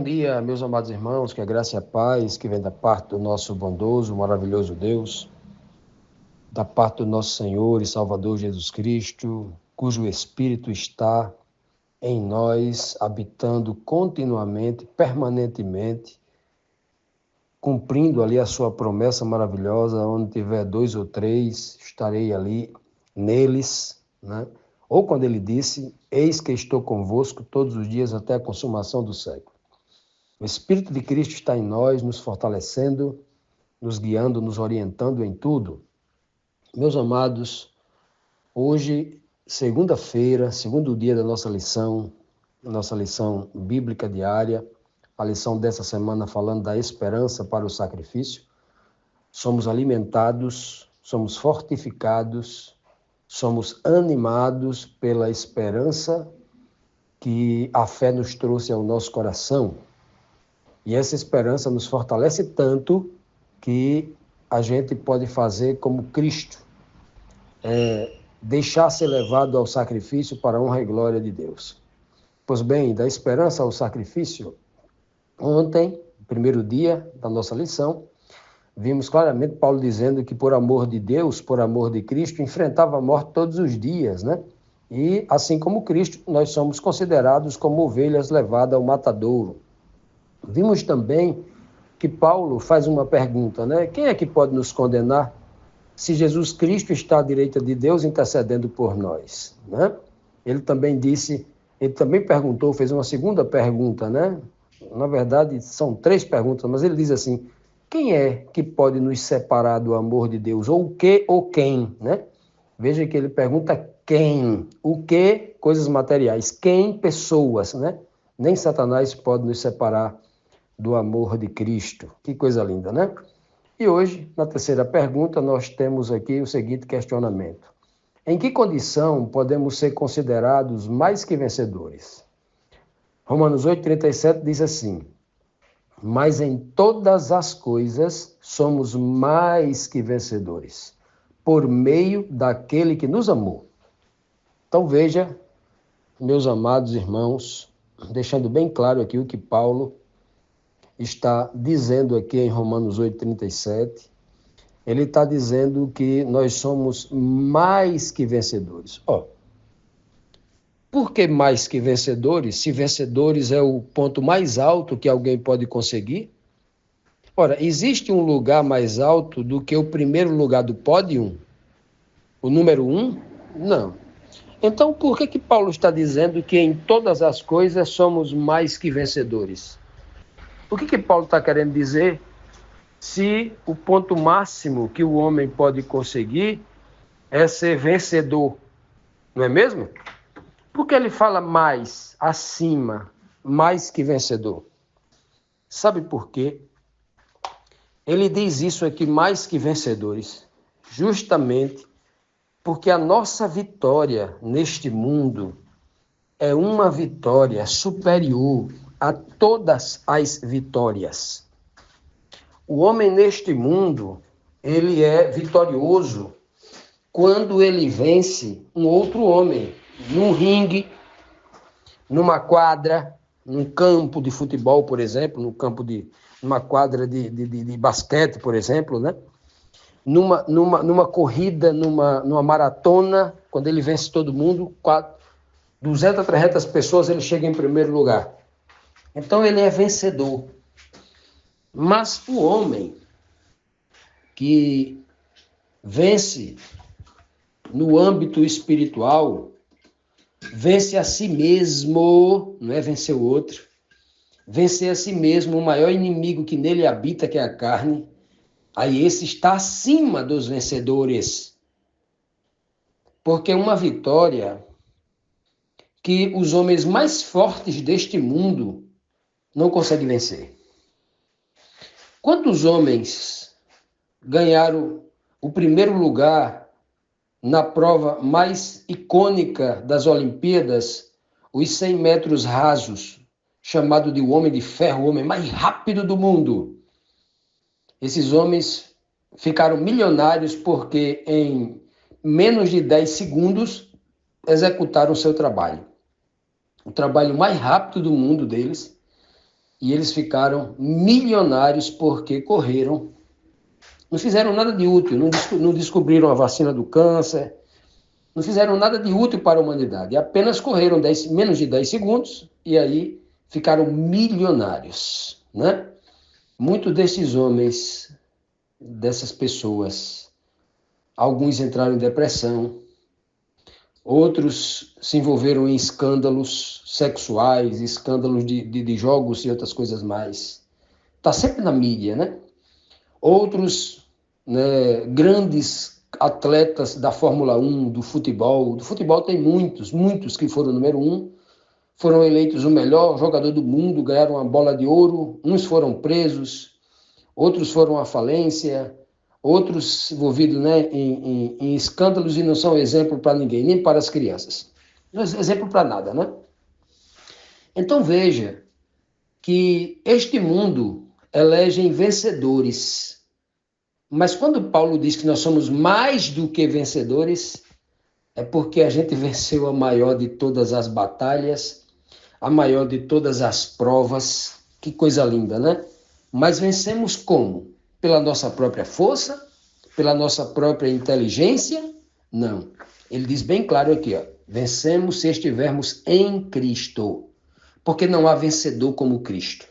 dia, meus amados irmãos, que a graça e a paz que vem da parte do nosso bondoso, maravilhoso Deus, da parte do nosso Senhor e Salvador Jesus Cristo, cujo Espírito está em nós, habitando continuamente, permanentemente, cumprindo ali a sua promessa maravilhosa, onde tiver 2 ou 3, estarei ali neles, né? Ou quando ele disse, eis que estou convosco todos os dias até a consumação do século. O Espírito de Cristo está em nós, nos fortalecendo, nos guiando, nos orientando em tudo. Meus amados, hoje, segunda-feira, segundo dia da nossa lição bíblica diária, a lição dessa semana falando da esperança para o sacrifício. Somos alimentados, somos fortificados, somos animados pela esperança que a fé nos trouxe ao nosso coração. E essa esperança nos fortalece tanto que a gente pode fazer como Cristo, deixar ser levado ao sacrifício para a honra e glória de Deus. Pois bem, da esperança ao sacrifício, ontem, primeiro dia da nossa lição, vimos claramente Paulo dizendo que por amor de Deus, por amor de Cristo, enfrentava a morte todos os dias, né? E assim como Cristo, nós somos considerados como ovelhas levadas ao matadouro. Vimos também que Paulo faz uma pergunta, né? Quem é que pode nos condenar se Jesus Cristo está à direita de Deus intercedendo por nós, né? Ele também perguntou, fez uma segunda pergunta, né? Na verdade, são 3 perguntas, mas ele diz assim, quem é que pode nos separar do amor de Deus? Ou o que ou quem, né? Veja que ele pergunta quem, o que, coisas materiais, quem, pessoas, né? Nem Satanás pode nos separar do amor de Cristo. Que coisa linda, né? E hoje, na terceira pergunta, nós temos aqui o seguinte questionamento. Em que condição podemos ser considerados mais que vencedores? Romanos 8,37 diz assim, mas em todas as coisas somos mais que vencedores, por meio daquele que nos amou. Então veja, meus amados irmãos, deixando bem claro aqui o que Paulo está dizendo aqui em Romanos 8,37, ele está dizendo que nós somos mais que vencedores. Por que mais que vencedores? Se vencedores é o ponto mais alto que alguém pode conseguir? Ora, existe um lugar mais alto do que o primeiro lugar do pódio? O número 1? Não. Então, por que Paulo está dizendo que em todas as coisas somos mais que vencedores? O que Paulo está querendo dizer se o ponto máximo que o homem pode conseguir é ser vencedor? Não é mesmo? Por que ele fala mais, acima, mais que vencedor? Sabe por quê? Ele diz isso aqui, mais que vencedores, justamente porque a nossa vitória neste mundo é uma vitória superior a todas as vitórias. O homem neste mundo, ele é vitorioso quando ele vence um outro homem, num ringue, numa quadra, num campo de futebol, por exemplo, numa quadra de basquete, por exemplo, né? Numa corrida, numa maratona, quando ele vence todo mundo, 200, 300 pessoas, ele chega em primeiro lugar. Então, ele é vencedor. Mas o homem que vence no âmbito espiritual, vence a si mesmo, não é vencer o outro, vencer a si mesmo, o maior inimigo que nele habita, que é a carne, aí esse está acima dos vencedores. Porque uma vitória que os homens mais fortes deste mundo não conseguem vencer. Quantos homens ganharam o primeiro lugar na prova mais icônica das Olimpíadas, os 100 metros rasos, chamado de o homem de ferro, o homem mais rápido do mundo? Esses homens ficaram milionários porque em menos de 10 segundos executaram o seu trabalho. O trabalho mais rápido do mundo deles. e eles ficaram milionários porque correram. Não fizeram nada de útil, não descobriram a vacina do câncer, não fizeram nada de útil para a humanidade, apenas correram menos de 10 segundos e aí ficaram milionários, né? Muitos desses homens, dessas pessoas, alguns entraram em depressão, outros se envolveram em escândalos sexuais, escândalos de jogos e outras coisas mais. Está sempre na mídia, né? Outros, né, grandes atletas da Fórmula 1, do futebol tem muitos que foram número 1, foram eleitos o melhor jogador do mundo, ganharam a bola de ouro, uns foram presos, outros foram à falência, outros envolvidos, né, em escândalos e não são exemplo para ninguém, nem para as crianças. Não é exemplo para nada, né? Então veja que este mundo elege vencedores. Mas quando Paulo diz que nós somos mais do que vencedores, é porque a gente venceu a maior de todas as batalhas, a maior de todas as provas. Que coisa linda, né? Mas vencemos como? Pela nossa própria força? Pela nossa própria inteligência? Não. Ele diz bem claro aqui, ó, vencemos se estivermos em Cristo. Porque não há vencedor como Cristo.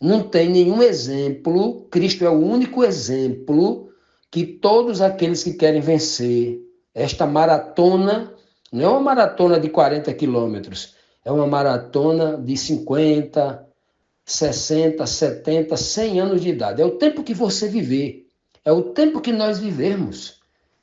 Não tem nenhum exemplo, Cristo é o único exemplo que todos aqueles que querem vencer esta maratona, não é uma maratona de 40 quilômetros, é uma maratona de 50, 60, 70, 100 anos de idade. É o tempo que você viver, é o tempo que nós vivemos.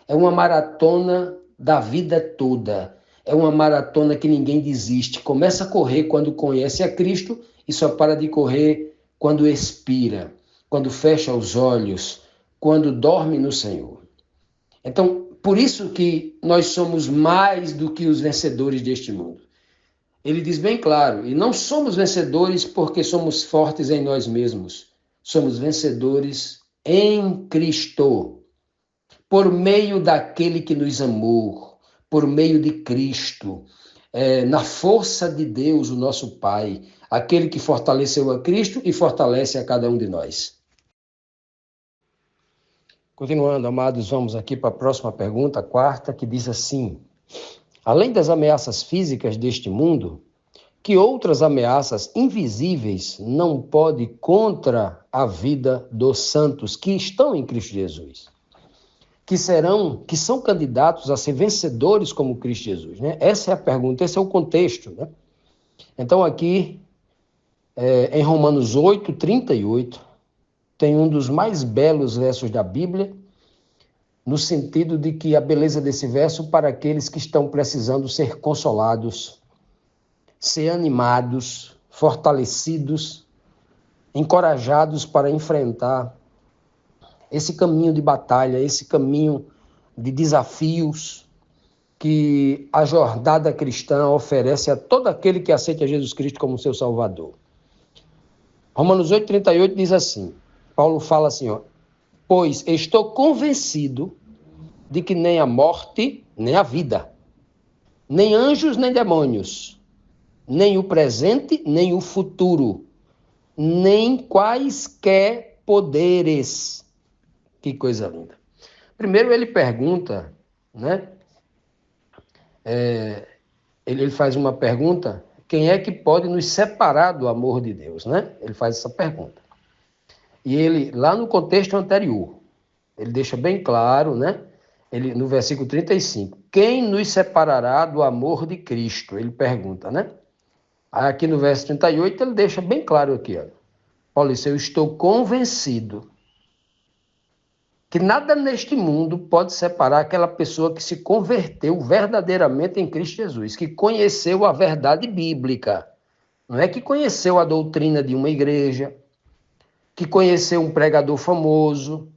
É uma maratona da vida toda. É uma maratona que ninguém desiste. Começa a correr quando conhece a Cristo e só para de correr quando expira, quando fecha os olhos, quando dorme no Senhor. Então, por isso que nós somos mais do que os vencedores deste mundo. Ele diz bem claro, e não somos vencedores porque somos fortes em nós mesmos. Somos vencedores em Cristo, por meio daquele que nos amou, por meio de Cristo, na força de Deus, o nosso Pai, aquele que fortaleceu a Cristo e fortalece a cada um de nós. Continuando, amados, vamos aqui para a próxima pergunta, a quarta, que diz assim: além das ameaças físicas deste mundo, que outras ameaças invisíveis não pode contra a vida dos santos que estão em Cristo Jesus? Que são candidatos a ser vencedores como Cristo Jesus, né? Essa é a pergunta, esse é o contexto, né? Então aqui, em Romanos 8, 38, tem um dos mais belos versos da Bíblia, no sentido de que a beleza desse verso para aqueles que estão precisando ser consolados, ser animados, fortalecidos, encorajados para enfrentar esse caminho de batalha, esse caminho de desafios que a jornada cristã oferece a todo aquele que aceita Jesus Cristo como seu Salvador. Romanos 8, 38 diz assim, Paulo fala assim, ó, pois estou convencido de que nem a morte, nem a vida, nem anjos, nem demônios, nem o presente, nem o futuro, nem quaisquer poderes. Que coisa linda. Primeiro ele pergunta, né? Ele faz uma pergunta, quem é que pode nos separar do amor de Deus, né? Ele faz essa pergunta. E ele, lá no contexto anterior, ele deixa bem claro, né? Ele, no versículo 35, quem nos separará do amor de Cristo? Ele pergunta, né? Aí aqui no verso 38, ele deixa bem claro aqui, ó. Paulo disse, eu estou convencido que nada neste mundo pode separar aquela pessoa que se converteu verdadeiramente em Cristo Jesus, que conheceu a verdade bíblica. Não é que conheceu a doutrina de uma igreja, que conheceu um pregador famoso,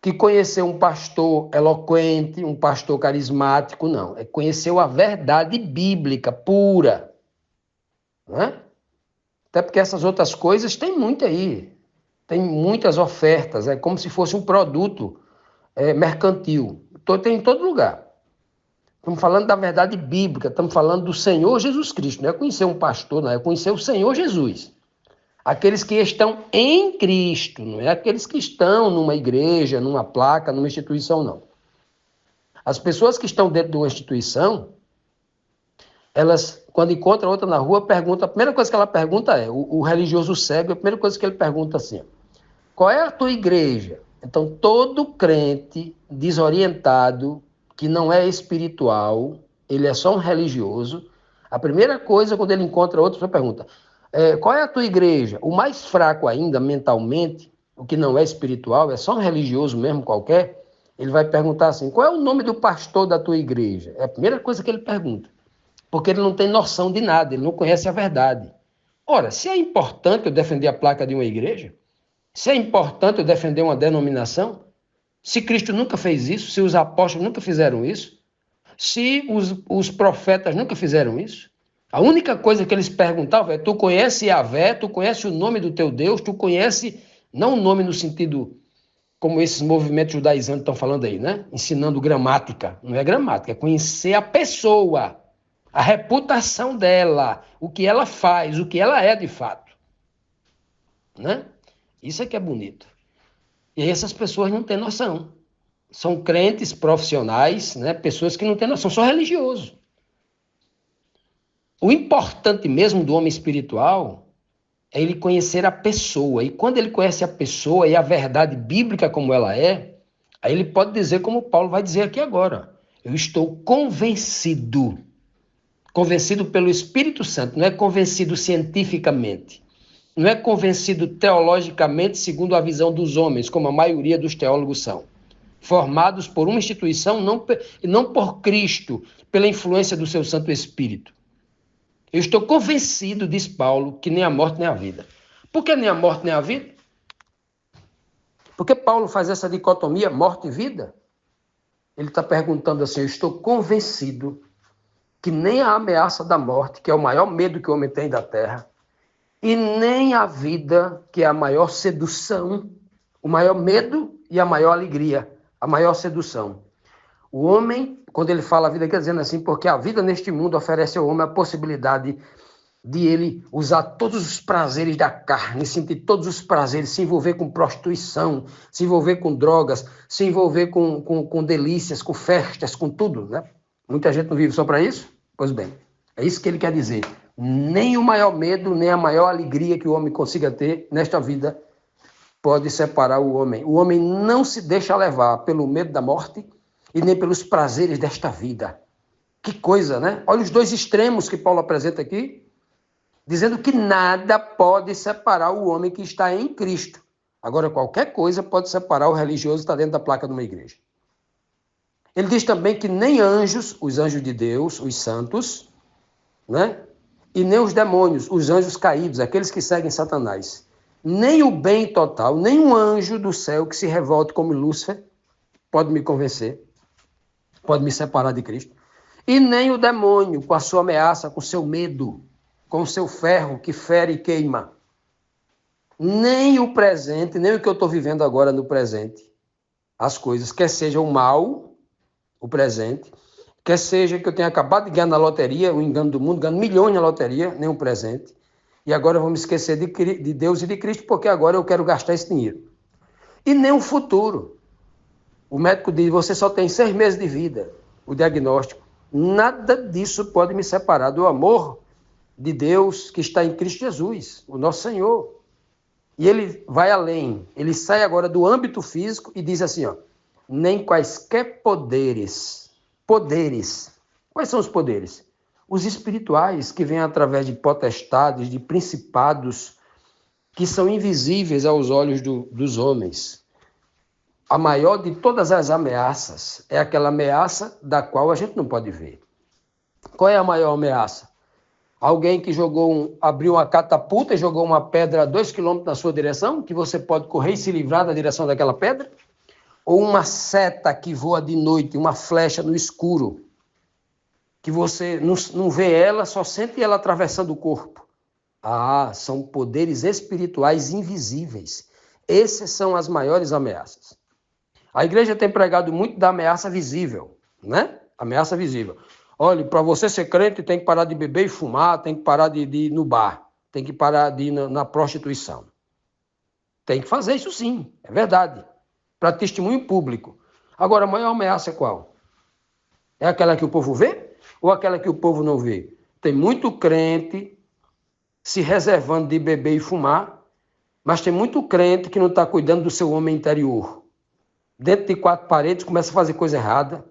que conheceu um pastor eloquente, um pastor carismático, não. É conheceu a verdade bíblica pura. Não é? Até porque essas outras coisas tem muito aí. Tem muitas ofertas, é como se fosse um produto mercantil. Tem em todo lugar. Estamos falando da verdade bíblica, estamos falando do Senhor Jesus Cristo. Não é conhecer um pastor, não, é conhecer o Senhor Jesus. Aqueles que estão em Cristo, não é aqueles que estão numa igreja, numa placa, numa instituição, não. As pessoas que estão dentro de uma instituição, elas, quando encontram outra na rua, perguntam, a primeira coisa que ela pergunta é, o religioso cego, a primeira coisa que ele pergunta assim, qual é a tua igreja? Então, todo crente desorientado, que não é espiritual, ele é só um religioso, a primeira coisa, quando ele encontra outra, ele pergunta, qual é a tua igreja? O mais fraco ainda, mentalmente, o que não é espiritual, é só um religioso mesmo qualquer, ele vai perguntar assim, qual é o nome do pastor da tua igreja? É a primeira coisa que ele pergunta, porque ele não tem noção de nada, ele não conhece a verdade. Ora, se é importante eu defender a placa de uma igreja, se é importante eu defender uma denominação, se Cristo nunca fez isso, se os apóstolos nunca fizeram isso, se os profetas nunca fizeram isso, a única coisa que eles perguntavam é, tu conhece Yahvé, tu conhece o nome do teu Deus, tu conhece, não o nome no sentido como esses movimentos judaizantes estão falando aí, né? Ensinando gramática. Não é gramática, é conhecer a pessoa, a reputação dela, o que ela faz, o que ela é de fato. Né? Isso é que é bonito. E essas pessoas não têm noção. São crentes profissionais, né? Pessoas que não têm noção, são religiosos. O importante mesmo do homem espiritual é ele conhecer a pessoa. E quando ele conhece a pessoa e a verdade bíblica como ela é, aí ele pode dizer como Paulo vai dizer aqui agora. Eu estou convencido. Convencido pelo Espírito Santo, não é convencido cientificamente. Não é convencido teologicamente segundo a visão dos homens, como a maioria dos teólogos são. Formados por uma instituição e não por Cristo, pela influência do seu Santo Espírito. Eu estou convencido, diz Paulo, que nem a morte nem a vida. Por que nem a morte nem a vida? Porque Paulo faz essa dicotomia morte e vida? Ele está perguntando assim, eu estou convencido que nem a ameaça da morte, que é o maior medo que o homem tem da terra, e nem a vida, que é a maior sedução, o maior medo e a maior alegria, a maior sedução. O homem, quando ele fala a vida, quer dizendo assim, porque a vida neste mundo oferece ao homem a possibilidade de ele usar todos os prazeres da carne, sentir todos os prazeres, se envolver com prostituição, se envolver com drogas, se envolver com delícias, com festas, com tudo, né? Muita gente não vive só para isso? Pois bem, é isso que ele quer dizer. Nem o maior medo, nem a maior alegria que o homem consiga ter nesta vida pode separar o homem. O homem não se deixa levar pelo medo da morte e nem pelos prazeres desta vida. Que coisa, né? Olha os dois extremos que Paulo apresenta aqui, dizendo que nada pode separar o homem que está em Cristo. Agora, qualquer coisa pode separar o religioso que está dentro da placa de uma igreja. Ele diz também que nem anjos, os anjos de Deus, os santos, né? E nem os demônios, os anjos caídos, aqueles que seguem Satanás, nem o bem total, nem um anjo do céu que se revolte como Lúcifer pode me convencer, pode me separar de Cristo, e nem o demônio com a sua ameaça, com o seu medo, com o seu ferro que fere e queima. Nem o presente, nem o que eu estou vivendo agora no presente, as coisas, quer seja o mal, o presente, quer seja que eu tenha acabado de ganhar na loteria, o engano do mundo, ganhando milhões na loteria, nem o presente, e agora eu vou me esquecer de Deus e de Cristo, porque agora eu quero gastar esse dinheiro. E nem o futuro. O médico diz, você só tem 6 meses de vida, o diagnóstico. Nada disso pode me separar do amor de Deus que está em Cristo Jesus, o nosso Senhor. E ele vai além, ele sai agora do âmbito físico e diz assim, ó, nem quaisquer poderes. Quais são os poderes? Os espirituais que vêm através de potestades, de principados, que são invisíveis aos olhos dos homens. A maior de todas as ameaças é aquela ameaça da qual a gente não pode ver. Qual é a maior ameaça? Alguém que abriu uma catapulta e jogou uma pedra a 2 quilômetros na sua direção, que você pode correr e se livrar da direção daquela pedra? Ou uma seta que voa de noite, uma flecha no escuro, que você não vê ela, só sente ela atravessando o corpo. Ah, são poderes espirituais invisíveis. Essas são as maiores ameaças. A igreja tem pregado muito da ameaça visível, né? Ameaça visível. Olha, para você ser crente tem que parar de beber e fumar, tem que parar de ir no bar. tem que parar de ir na prostituição. Tem que fazer isso sim, é verdade. Para testemunho público. Agora, a maior ameaça é qual? É aquela que o povo vê ou aquela que o povo não vê? Tem muito crente se reservando de beber e fumar, mas tem muito crente que não está cuidando do seu homem interior. Dentro de 4 paredes começa a fazer coisa errada.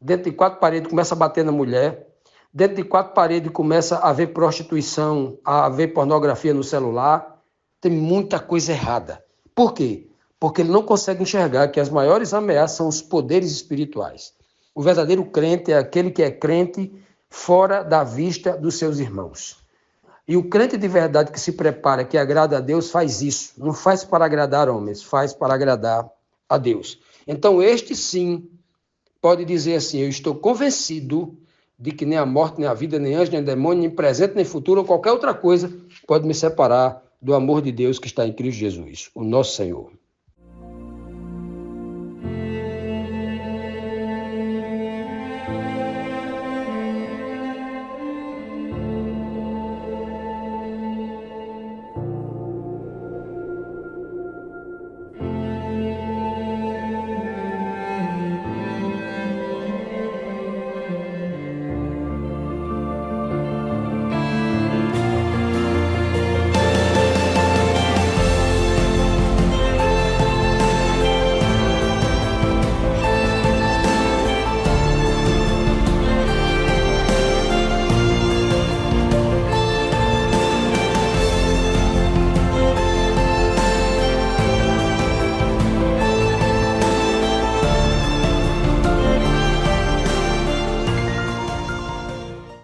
Dentro de 4 paredes começa a bater na mulher. Dentro de 4 paredes começa a ver prostituição, a ver pornografia no celular. Tem muita coisa errada. Por quê? Porque ele não consegue enxergar que as maiores ameaças são os poderes espirituais. O verdadeiro crente é aquele que é crente fora da vista dos seus irmãos. E o crente de verdade que se prepara, que agrada a Deus, faz isso. Não faz para agradar homens, faz para agradar a Deus. Então este sim pode dizer assim: eu estou convencido de que nem a morte, nem a vida, nem anjo, nem demônio, nem presente, nem futuro, ou qualquer outra coisa pode me separar do amor de Deus que está em Cristo Jesus, o nosso Senhor.